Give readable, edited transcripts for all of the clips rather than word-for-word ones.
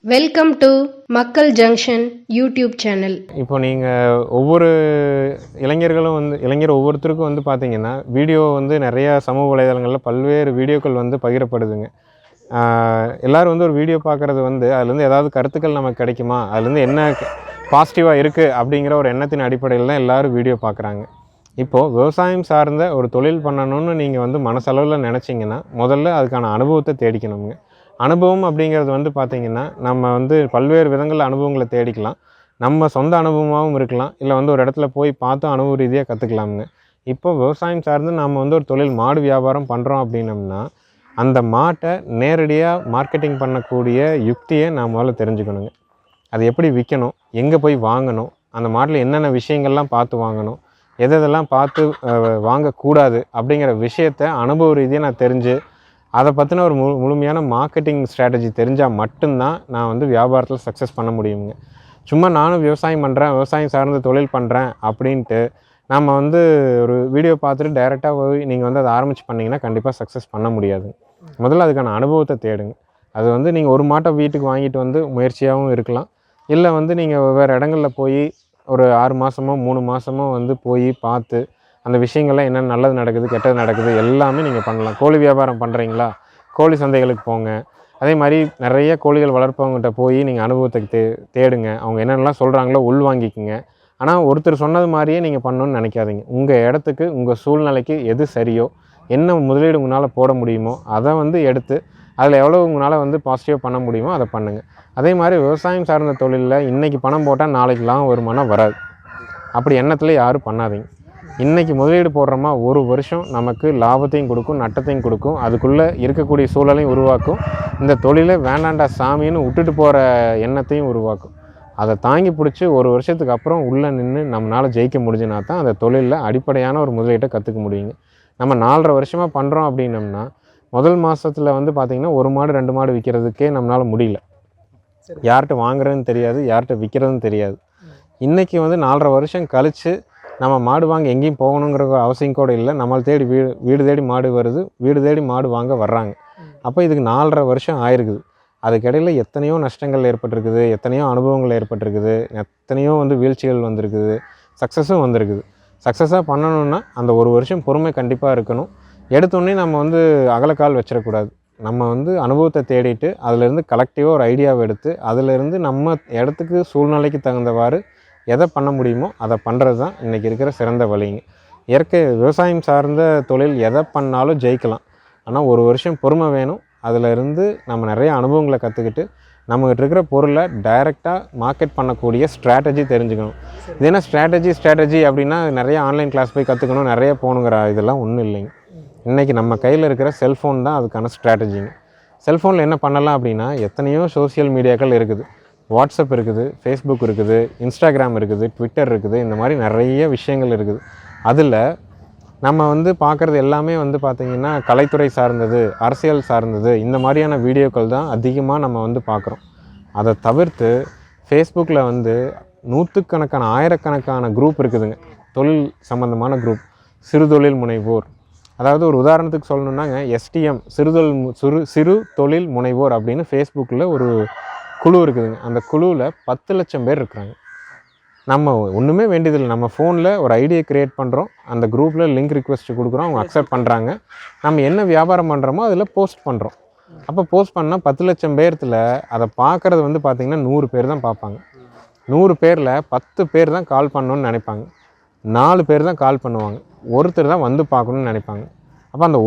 Welcome to மக்கள் junction YouTube channel. இப்போ நீங்கள் ஒவ்வொரு இளைஞர்களும் இளைஞர் ஒவ்வொருத்தருக்கும் பார்த்தீங்கன்னா வீடியோ நிறையா சமூக வலைதளங்களில் பல்வேறு வீடியோக்கள் பகிரப்படுதுங்க. எல்லோரும் ஒரு வீடியோ பார்க்குறது அதுலேருந்து ஏதாவது கருத்துக்கள் நமக்கு கிடைக்குமா, அதுலேருந்து என்ன பாசிட்டிவாக இருக்குது அப்படிங்கிற ஒரு எண்ணத்தின் அடிப்படையில் தான் எல்லோரும் வீடியோ பார்க்குறாங்க. இப்போது விவசாயம் சார்ந்த ஒரு தொழில் பண்ணணும்னு நீங்கள் மனசளவில் நினச்சிங்கன்னா முதல்ல அதுக்கான அனுபவத்தை தேடிக்கணுங்க. அனுபவம் அப்படிங்கிறது பார்த்திங்கன்னா நம்ம பல்வேறு விதங்களில் அனுபவங்களை தேடிக்கலாம். நம்ம சொந்த அனுபவமாகவும் இருக்கலாம், இல்லை ஒரு இடத்துல போய் பார்த்து அனுபவ ரீதியாக கற்றுக்கலாமுங்க. இப்போ விவசாயம் சார்ந்து நம்ம ஒரு தொழில் மாடு வியாபாரம் பண்ணுறோம் அப்படின்னம்னா அந்த மாட்டை நேரடியாக மார்க்கெட்டிங் பண்ணக்கூடிய யுக்தியை நான் முதல்ல தெரிஞ்சுக்கணுங்க. அது எப்படி விற்கணும், எங்கே போய் வாங்கணும், அந்த மாட்டில் என்னென்ன விஷயங்கள்லாம் பார்த்து வாங்கணும், எதெல்லாம் பார்த்து வாங்கக்கூடாது அப்படிங்கிற விஷயத்தை அனுபவ ரீதியாக நான் தெரிஞ்சு அதை பற்றின ஒரு முழுமையான மார்க்கெட்டிங் ஸ்ட்ராட்டஜி தெரிஞ்சால் மட்டும்தான் நான் வியாபாரத்தில் சக்ஸஸ் பண்ண முடியுங்க. சும்மா நானும் விவசாயம் பண்ணுறேன், விவசாயம் சார்ந்த தொழில் பண்ணுறேன் அப்படின்ட்டு நம்ம ஒரு வீடியோ பார்த்துட்டு டைரெக்டாக போய் நீங்கள் அதை ஆரம்பித்து பண்ணிங்கன்னா கண்டிப்பாக சக்ஸஸ் பண்ண முடியாது. முதல்ல அதுக்கான அனுபவத்தை தேடுங்க. அது நீங்கள் ஒரு மாட்டை வீட்டுக்கு வாங்கிட்டு முயற்சியாகவும் இருக்கலாம், இல்லை நீங்கள் வெவ்வேறு இடங்களில் போய் ஒரு 6 மாதமோ 3 மாதமோ போய் பார்த்து அந்த விஷயங்கள்லாம் என்னென்ன நல்லது நடக்குது கெட்டது நடக்குது எல்லாமே நீங்கள் பண்ணலாம். கோழி வியாபாரம் பண்ணுறீங்களா, கோழி சந்தைகளுக்கு போங்க. அதே மாதிரி நிறைய கோழிகள் வளர்ப்பவங்ககிட்ட போய் நீங்கள் அனுபவத்தை தேடுங்க. அவங்க என்னென்னலாம் சொல்கிறாங்களோ உள்வாங்கிக்குங்க. ஆனால் ஒருத்தர் சொன்னது மாதிரியே நீங்கள் பண்ணணுன்னு நினைக்காதீங்க. உங்கள் இடத்துக்கு உங்கள் சூழ்நிலைக்கு எது சரியோ, என்ன முதலீடு உங்களால் போட முடியுமோ அதை எடுத்து அதில் எவ்வளோ உங்களால் பாசிட்டிவாக பண்ண முடியுமோ அதை பண்ணுங்கள். அதே மாதிரி விவசாயம் சார்ந்த தொழிலில் இன்றைக்கி பணம் போட்டால் நாளைக்கெலாம் வருமானம் வராது. அப்படி எண்ணத்தில் யாரும் பண்ணாதீங்க. இன்றைக்கி முதலீடு போடுறோமா, ஒரு வருஷம் நமக்கு லாபத்தையும் கொடுக்கும் நட்டத்தையும் கொடுக்கும், அதுக்குள்ளே இருக்கக்கூடிய சூழலையும் உருவாக்கும், இந்த தொழிலை வேண்டாண்டா சாமின்னு விட்டுட்டு போகிற எண்ணத்தையும் உருவாக்கும். அதை தாங்கி பிடிச்சி ஒரு வருஷத்துக்கு அப்புறம் உள்ளே நின்று நம்மளால் ஜெயிக்க முடிஞ்சுனா தான் அந்த தொழிலில் அடிப்படையான ஒரு முதலீட்டை கற்றுக்க முடியுங்க. நம்ம 4.5 வருஷமாக பண்ணுறோம் அப்படின்னம்னா முதல் மாதத்தில் பார்த்திங்கன்னா 1 மாடு 2 மாடு விற்கிறதுக்கே நம்மளால் முடியல. யார்கிட்ட வாங்குறதுன்னு தெரியாது, யார்கிட்ட விற்கிறதுன்னு தெரியாது. இன்றைக்கி 4.5 வருஷம் கழித்து நம்ம மாடு வாங்க எங்கேயும் போகணுங்கிற அவசியம் கூட இல்லை. நம்மளை தேடி வீடு தேடி மாடு வருது, வீடு தேடி மாடு வாங்க வர்றாங்க. அப்போ இதுக்கு 4.5 வருஷம் ஆயிருக்குது. அதுக்கிடையில் எத்தனையோ நஷ்டங்கள் ஏற்பட்டிருக்குது, எத்தனையோ அனுபவங்கள் ஏற்பட்டிருக்குது, எத்தனையோ வீழ்ச்சிகள் வந்திருக்குது, சக்ஸஸும் வந்திருக்குது. சக்ஸஸாக பண்ணணுன்னா அந்த ஒரு வருஷம் பொறுமை கண்டிப்பாக இருக்கணும். எடுத்தோடனே நம்ம அகலக்கால் வச்சிடக்கூடாது. நம்ம அனுபவத்தை தேடிட்டு அதிலேருந்து கலெக்டிவாக ஒரு ஐடியாவை எடுத்து அதிலேருந்து நம்ம இடத்துக்கு சூழ்நிலைக்கு தகுந்தவாறு எதை பண்ண முடியுமோ அதை பண்ணுறது தான் இன்றைக்கி இருக்கிற சிறந்த வழிங்க. இயற்கை விவசாயம் சார்ந்த தொழில் எதை பண்ணாலும் ஜெயிக்கலாம். ஆனால் ஒரு வருஷம் பொறுமை வேணும். அதிலிருந்து நம்ம நிறைய அனுபவங்களை கற்றுக்கிட்டு நம்மகிட்ட இருக்கிற பொருளை டைரெக்டாக மார்க்கெட் பண்ணக்கூடிய ஸ்ட்ராட்டஜி தெரிஞ்சுக்கணும். இது என்ன ஸ்ட்ராட்டஜி அப்படின்னா நிறைய ஆன்லைன் கிளாஸ் போய் கற்றுக்கணும், நிறைய போகணுங்கிற இதெல்லாம் ஒன்றும் இல்லைங்க. இன்றைக்கி நம்ம கையில் இருக்கிற செல்ஃபோன் தான் அதுக்கான ஸ்ட்ராட்டஜிங்க. செல்ஃபோனில் என்ன பண்ணலாம் அப்படின்னா எத்தனையோ சோசியல் மீடியாக்கள் இருக்குது. வாட்ஸ்அப் இருக்குது, ஃபேஸ்புக் இருக்குது, இன்ஸ்டாகிராம் இருக்குது, ட்விட்டர் இருக்குது, இந்த மாதிரி நிறைய விஷயங்கள் இருக்குது. அதில் நம்ம பார்க்குறது எல்லாமே பார்த்திங்கன்னா கலைத்துறை சார்ந்தது, அரசியல் சார்ந்தது, இந்த மாதிரியான வீடியோக்கள் தான் அதிகமாக நம்ம பார்க்குறோம். அதை தவிர்த்து ஃபேஸ்புக்கில் நூற்றுக்கணக்கான ஆயிரக்கணக்கான குரூப் இருக்குதுங்க, தொழில் சம்மந்தமான குரூப். சிறுதொழில் முனைவோர், அதாவது ஒரு உதாரணத்துக்கு சொல்லணுன்னாங்க STM சிறு தொழில் முனைவோர் அப்படின்னு ஃபேஸ்புக்கில் ஒரு குழு இருக்குதுங்க. அந்த குழுவில் 10 லட்சம் பேர் இருக்கிறாங்க. நம்ம ஒன்றுமே வேண்டியதில்லை. நம்ம ஃபோனில் ஒரு ஐடியை க்ரியேட் பண்ணுறோம், அந்த குரூப்பில் லிங்க் ரிக்வெஸ்ட் கொடுக்குறோம், அவங்க அக்செப்ட் பண்ணுறாங்க. நம்ம என்ன வியாபாரம் பண்ணுறோமோ அதில் போஸ்ட் பண்ணுறோம். அப்போ போஸ்ட் பண்ணால் 10 லட்சம் பேர்த்தில் அதை பார்க்குறது பார்த்திங்கன்னா 100 பேர் தான் பார்ப்பாங்க. 100 பேரில் 10 பேர் தான் கால் பண்ணணுன்னு நினைப்பாங்க, 4 பேர் தான் கால் பண்ணுவாங்க, ஒருத்தர் தான் பார்க்கணுன்னு நினைப்பாங்க. அப்போ அந்த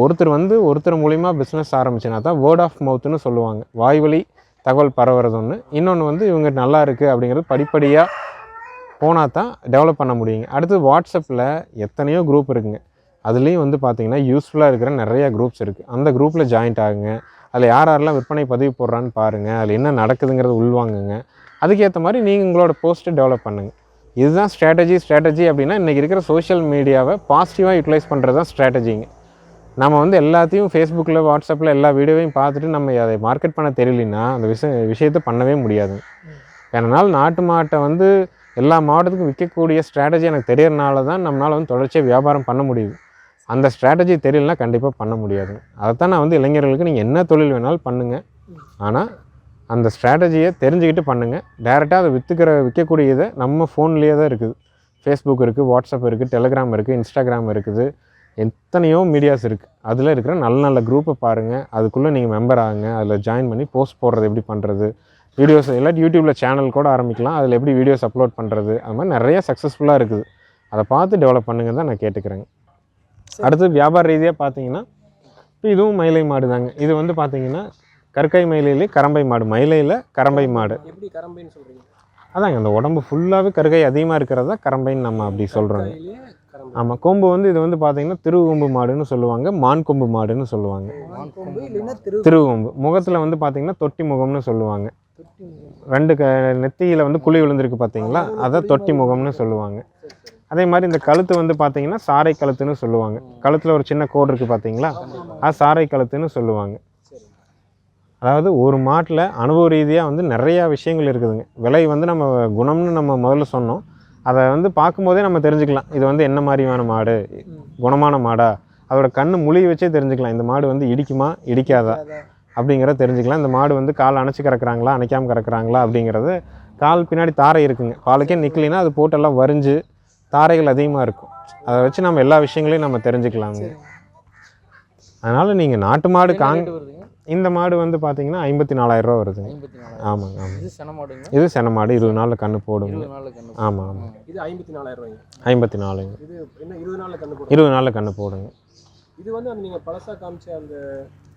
ஒருத்தர் மூலிமா பிஸ்னஸ் ஆரம்பிச்சுனா தான் வேர்ட் ஆஃப் மவுத்துன்னு சொல்லுவாங்க. வாய்வழி தகவல் பரவுறது ஒன்று. இன்னொன்று இவங்க நல்லா இருக்குது அப்படிங்கிறது படிப்படியாக போனால் தான் டெவலப் பண்ண முடியுங்க. அடுத்து வாட்ஸ்அப்பில் எத்தனையோ குரூப் இருக்குங்க. அதுலேயும் பார்த்திங்கன்னா யூஸ்ஃபுல்லாக இருக்கிற நிறையா குரூப்ஸ் இருக்குது. அந்த குரூப்பில் ஜாயின்ட் ஆகுங்க. அதில் யாரெல்லாம் விற்பனை பதிவு போடுறான்னு பாருங்கள், அதில் என்ன நடக்குதுங்கிறது உள்வாங்குங்க. அதுக்கேற்ற மாதிரி நீங்கள் உங்களோட போஸ்ட்டை டெவலப் பண்ணுங்கள். இதுதான் ஸ்ட்ராட்டஜி அப்படின்னா இன்றைக்கி இருக்கிற சோஷியல் மீடியாவை பாசிட்டிவாக யூட்டிலைஸ் பண்ணுறது தான் ஸ்ட்ராட்டஜிங்க. நம்ம எல்லாத்தையும் ஃபேஸ்புக்கில் வாட்ஸ்அப்பில் எல்லா வீடியோவையும் பார்த்துட்டு நம்ம அதை மார்க்கெட் பண்ண தெரியலன்னா அந்த விஷயத்தை பண்ணவே முடியாது. ஏன்னால் நாட்டு மாட்டை எல்லா மாவட்டத்துக்கும் விற்கக்கூடிய ஸ்ட்ராட்டஜி எனக்கு தெரியறனால தான் நம்மளால் தொடர்ச்சியாக வியாபாரம் பண்ண முடியுது. அந்த ஸ்ட்ராட்டஜி தெரியலனா கண்டிப்பாக பண்ண முடியாது. அதைத்தான் நான் இளைஞர்களுக்கு நீங்கள் என்ன தொழில் வேணாலும் பண்ணுங்கள், ஆனால் அந்த ஸ்ட்ராட்டஜியை தெரிஞ்சுக்கிட்டு பண்ணுங்கள். டேரெக்டாக அதை விற்கக்கூடியதை நம்ம ஃபோன்லேயே தான் இருக்குது. ஃபேஸ்புக் இருக்குது, வாட்ஸ்அப் இருக்குது, டெலிகிராம் இருக்குது, இன்ஸ்டாகிராம் இருக்குது, எத்தனையோ மீடியாஸ் இருக்குது. அதில் இருக்கிற நல்ல நல்ல குரூப்பை பாருங்கள், அதுக்குள்ளே நீங்கள் மெம்பர் ஆகுங்க. அதில் ஜாயின் பண்ணி போஸ்ட் போடுறது எப்படி பண்ணுறது, வீடியோஸ் இல்லாட்டி யூடியூப்பில் சேனல் கூட ஆரம்பிக்கலாம். அதில் எப்படி வீடியோஸ் அப்லோட் பண்ணுறது, அது மாதிரி நிறைய சக்ஸஸ்ஃபுல்லாக இருக்குது. அதை பார்த்து டெவலப் பண்ணுங்க தான் நான் கேட்டுக்கிறேங்க. அடுத்து வியாபார ரீதியாக பார்த்தீங்கன்னா இப்போ இதுவும் மயிலை மாடு தாங்க. இது வந்து பார்த்தீங்கன்னா கற்கை மயிலையிலே கரம்பை மாடு, மயிலையில் கரம்பை மாடு. எப்படி கரம்பைன்னு சொல்கிறீங்க? அதாங்க அந்த உடம்பு ஃபுல்லாகவே கருகை அதிகமாக இருக்கிறதா கரம்பைன்னு நம்ம அப்படி சொல்கிறோங்க. ஆமாம். கொம்பு வந்து இது வந்து பார்த்தீங்கன்னா திருவொம்பு மாடுன்னு சொல்லுவாங்க, மான் கொம்பு மாடுன்னு சொல்லுவாங்க. திருவொம்பு முகத்தில் வந்து பார்த்தீங்கன்னா தொட்டி முகம்னு சொல்லுவாங்க. ரெண்டு நெத்தியில் வந்து குழி விழுந்திருக்கு பார்த்தீங்களா, அதை தொட்டி முகம்னு சொல்லுவாங்க. அதே மாதிரி இந்த கழுத்து வந்து பார்த்தீங்கன்னா சாரை கழுத்துன்னு சொல்லுவாங்க. கழுத்தில் ஒரு சின்ன கோடு இருக்குது பார்த்தீங்களா, அது சாரை கழுத்துன்னு சொல்லுவாங்க. அதாவது ஒரு மாட்டில் அனுபவ ரீதியாக வந்து நிறையா விஷயங்கள் இருக்குதுங்க. விலை வந்து நம்ம குணம்னு நம்ம முதல்ல சொன்னோம். அதை வந்து பார்க்கும்போதே நம்ம தெரிஞ்சுக்கலாம் இது வந்து என்ன மாதிரியான மாடு, குணமான மாடா. அதோட கண்ணு முழி வச்சே தெரிஞ்சுக்கலாம் இந்த மாடு வந்து இடிக்குமா இடிக்காதா அப்படிங்கிறத தெரிஞ்சுக்கலாம். இந்த மாடு வந்து கால் அணைச்சி கறக்குறாங்களா அணைக்காமல் கறக்குறாங்களா அப்படிங்கிறது. கால் பின்னாடி தாரை இருக்குங்க, பாலுக்கே நிற்கலைன்னா அது போட்டெல்லாம் வரிஞ்சு தாரைகள் அதிகமாக இருக்கும். அதை வச்சு நம்ம எல்லா விஷயங்களையும் நம்ம தெரிஞ்சுக்கலாங்க. அதனால் நீங்கள் நாட்டு மாடு இந்த மாடு வந்து பார்த்தீங்கன்னா 54,000 ரூபா வருதுங்க. ஆமாங்க ஆமாம். இது சென மாடு 20 நாளில் கன்று போடுங்க. ஆமாம் ஆமாம். இது 54,000 54ங்க. இது என்ன 20 நாளில் கன்று போடுங்க? 20 நாளில் கன்று போடுங்க. இது வந்து அந்த நீங்கள் பழசாக காமிச்ச அந்த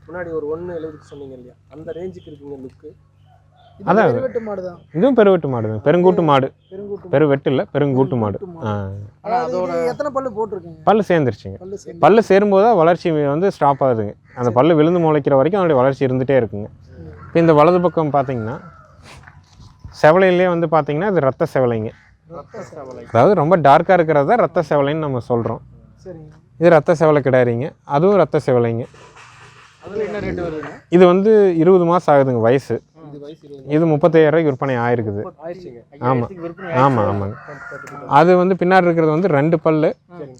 முன்னாடி ஒரு 1.70 சொன்னீங்க இல்லையா, அந்த ரேஞ்சுக்கு இருக்குங்க லுக்கு. அதான் பெருவெட்டு மாடு தான். இதுவும் பெருவெட்டு மாடு தான். பெருங்கூட்டு மாடு. பெருவெட்டு இல்லை, பெருங்கூட்டு மாடு. எத்தனை பல்லு போட்டிருக்கீங்க? பல்லு சேர்ந்துருச்சுங்க. பல்லு சேரும்போது தான் வளர்ச்சி வந்து ஸ்டாப் ஆகுதுங்க. அந்த பல்லு விழுந்து முளைக்கிற வரைக்கும் அதனுடைய வளர்ச்சி இருந்துகிட்டே இருக்குங்க. இப்போ இந்த வலது பக்கம் பார்த்தீங்கன்னா செவலையிலே வந்து பார்த்தீங்கன்னா இது ரத்த செவலைங்க. அதாவது ரொம்ப டார்க்காக இருக்கிறது தான் ரத்த செவலைன்னு நம்ம சொல்கிறோம். இது ரத்த செவலை கிடையாதுங்க, அதுவும் ரத்த செவலைங்க. இது வந்து 20 மாதம் ஆகுதுங்க வயசு. இது 35,000 விற்பனை ஆயிருக்குது. ஆமாம் ஆமாம் ஆமாங்க. அது வந்து பின்னாடி இருக்கிறது வந்து 2 பல்லு,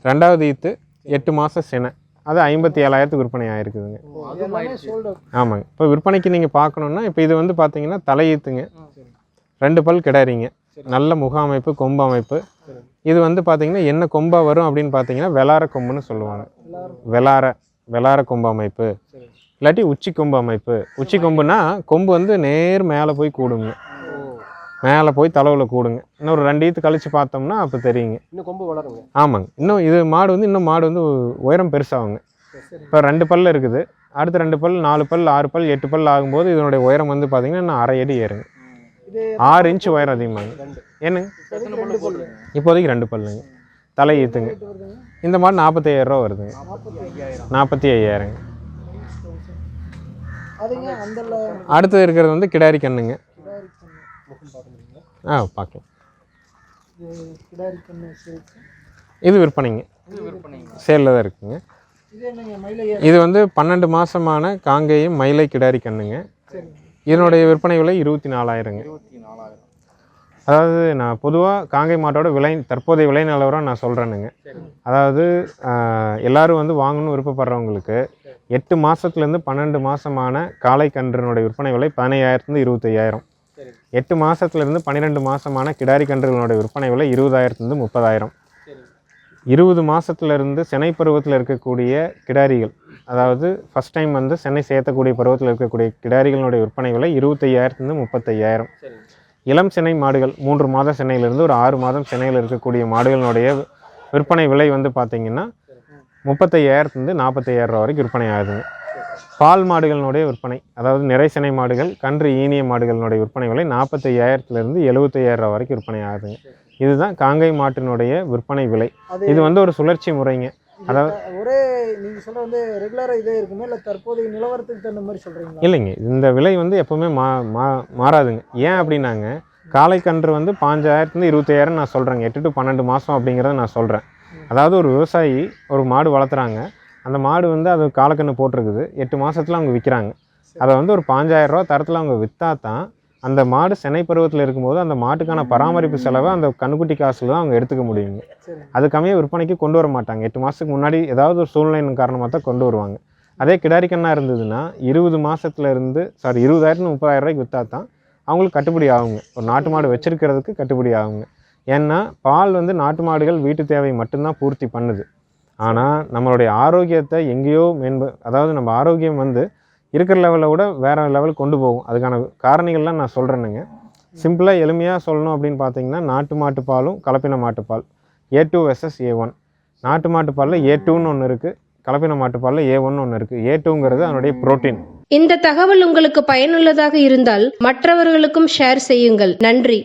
2வது ஈத்து, 8 மாதம் சினை. அது 57,000 விற்பனை ஆயிருக்குதுங்க. ஆமாங்க. இப்போ விற்பனைக்கு நீங்கள் பார்க்கணுன்னா இப்போ இது வந்து பார்த்தீங்கன்னா தலை ஈத்துங்க, 2 பல் கிடாரிங்க, நல்ல முக அமைப்பு, கொம்பு அமைப்பு. இது வந்து பார்த்தீங்கன்னா என்ன கொம்பா வரும் அப்படின்னு பார்த்தீங்கன்னா வெளார கொம்புன்னு சொல்லுவாங்க. வெளார கொம்பு அமைப்பு, இல்லாட்டி உச்சி கொம்பு அமைப்பு. உச்சி கொம்புனா கொம்பு வந்து நேர் மேலே போய் கூடுங்க, மேலே போய் தலைவில் கூடுங்க. இன்னும் ஒரு 2 ஈத்து கழித்து பார்த்தோம்னா அப்போ தெரியுங்க, இன்னும் கொம்பு வளருங்க. ஆமாங்க. இன்னும் இது மாடு வந்து இன்னும் மாடு வந்து உயரம் பெருசாகுங்க. இப்போ 2 பல் இருக்குது, அடுத்து 2 பல், 4 பல், 6 பல், 8 பல் ஆகும்போது இதனுடைய உயரம் வந்து பார்த்தீங்கன்னா இன்னும் 1/2 அடி ஏறுங்க. 6 இன்ச்சு உயரம் அதிகமாகுங்க. என்னங்க இப்போதைக்கு 2 பல்லுங்க, தலை ஈத்துங்க. இந்த மாடு 45,000 ரூபா வருதுங்க. 45,000ங்க. அடுத்து இருக்கிறது வந்து கிடாரி கண்ணுங்க. பார்க்கலாம். இது விற்பனைங்க, சேலில் தான் இருக்குங்க. இது வந்து 12 மாதமான காங்கேயம் மயிலை கிடாரி கண்ணுங்க. இதனுடைய விற்பனை விலை 24,000ங்க. அதாவது நான் பொதுவாக காங்கை மாட்டோட தற்போதைய விலை நிலவரம் நான் சொல்கிறேனுங்க. அதாவது எல்லோரும் வந்து வாங்கணும்னு விருப்பப்படுறவங்களுக்கு 8 மாதத்துலேருந்து 12 மாதமான காளை கன்றுனுடைய விற்பனை விலை 15,000 25,000. 8 மாதத்துலேருந்து 12 மாதமான கிடாரி கன்றுகளுடைய விற்பனை விலை 20,000 30,000. 20 மாதத்துலேருந்து செனை பருவத்தில் இருக்கக்கூடிய கிடாரிகள், அதாவது ஃபஸ்ட் டைம் வந்து சென்னை சேர்த்தக்கூடிய பருவத்தில் இருக்கக்கூடிய கிடாரிகளுடைய விற்பனை விலை 25,000 35,000. இளம் சென்னை மாடுகள் 3 மாத சென்னையிலிருந்து ஒரு 6 மாதம் சென்னையில் இருக்கக்கூடிய மாடுகளுடைய விற்பனை விலை வந்து பார்த்திங்கன்னா 35,000 40,000 ரூபா வரைக்கும் விற்பனை ஆகுதுங்க. பால் மாடுகளினுடைய விற்பனை, அதாவது நிறை சென்னை மாடுகள், கன்று ஈனிய மாடுகளினுடைய விற்பனை விலை 45,000 75,000 ரூபா வரைக்கும் விற்பனை ஆகுதுங்க. இதுதான் காங்கை மாட்டினுடைய விற்பனை விலை. இது வந்து ஒரு சுழற்சி முறைங்க. அதாவது ஒரே நீங்கள் சொல்கிற வந்து ரெகுலராக இதே இருக்குமே, இல்லை தற்போதைய நிலவரத்துக்கு தகுந்த மாதிரி சொல்கிறீங்களா? இல்லைங்க, இந்த விலை வந்து எப்போவுமே மாறாதுங்க. ஏன் அப்படின்னாங்க, காளை கன்று வந்து 5,000 25,000 நான் சொல்கிறேங்க. 8 to 12 மாதம் அப்படிங்கிறத நான் சொல்கிறேன். அதாவது ஒரு விவசாயி ஒரு மாடு வளர்த்துறாங்க, அந்த மாடு வந்து அது காலக்கன்று போட்டிருக்குது, 8 மாதத்தில் அவங்க விற்கிறாங்க. அதை வந்து ஒரு 5,000 ரூபா தரத்தில் அவங்க விற்றா தான் அந்த மாடு சென்னை பருவத்தில் இருக்கும்போது அந்த மாட்டுக்கான பராமரிப்பு செலவை அந்த கண்ணுக்குட்டி காசில் தான் அவங்க எடுத்துக்க முடியுங்க. அது கம்மியாக விற்பனைக்கு கொண்டு வர மாட்டாங்க. 8 மாதத்துக்கு முன்னாடி ஏதாவது ஒரு சூழ்நிலையின் காரணமாக தான் கொண்டு வருவாங்க. அதே கிடாரி கண்ணாக இருந்ததுன்னா 20 மாதத்துலேருந்து 20,000 30,000 ரூபாய்க்கு விற்றா தான் அவங்களுக்கு கட்டுப்படி ஆகுங்க. ஒரு நாட்டு மாடு வச்சுருக்கிறதுக்கு கட்டுப்படி ஆகுங்க. ஏன்னா பால் வந்து நாட்டு மாடுகள் வீட்டு தேவை மட்டும்தான் பூர்த்தி பண்ணுது. ஆனால் நம்மளுடைய ஆரோக்கியத்தை எங்கேயோ அதாவது நம்ம ஆரோக்கியம் வந்து இருக்கிற லெவலில் விட வேறு லெவலுக்கு கொண்டு போகும். அதுக்கான காரணிகள்லாம் நான் சொல்கிறேனுங்க. சிம்பிளாக எளிமையாக சொல்லணும் அப்படின்னு பார்த்தீங்கன்னா, நாட்டு மாட்டுப்பாலும் கலப்பின மாட்டுப்பால் A2 vs A1. நாட்டு மாட்டுப்பாலில் A2ன்னு ஒன்று இருக்குது, கலப்பின மாட்டுப்பாலில் A1ன்னு ஒன்று இருக்குது. A2ங்கிறது அதனுடைய புரோட்டீன். இந்த தகவல் உங்களுக்கு பயனுள்ளதாக இருந்தால் மற்றவர்களுக்கும் ஷேர் செய்யுங்கள். நன்றி.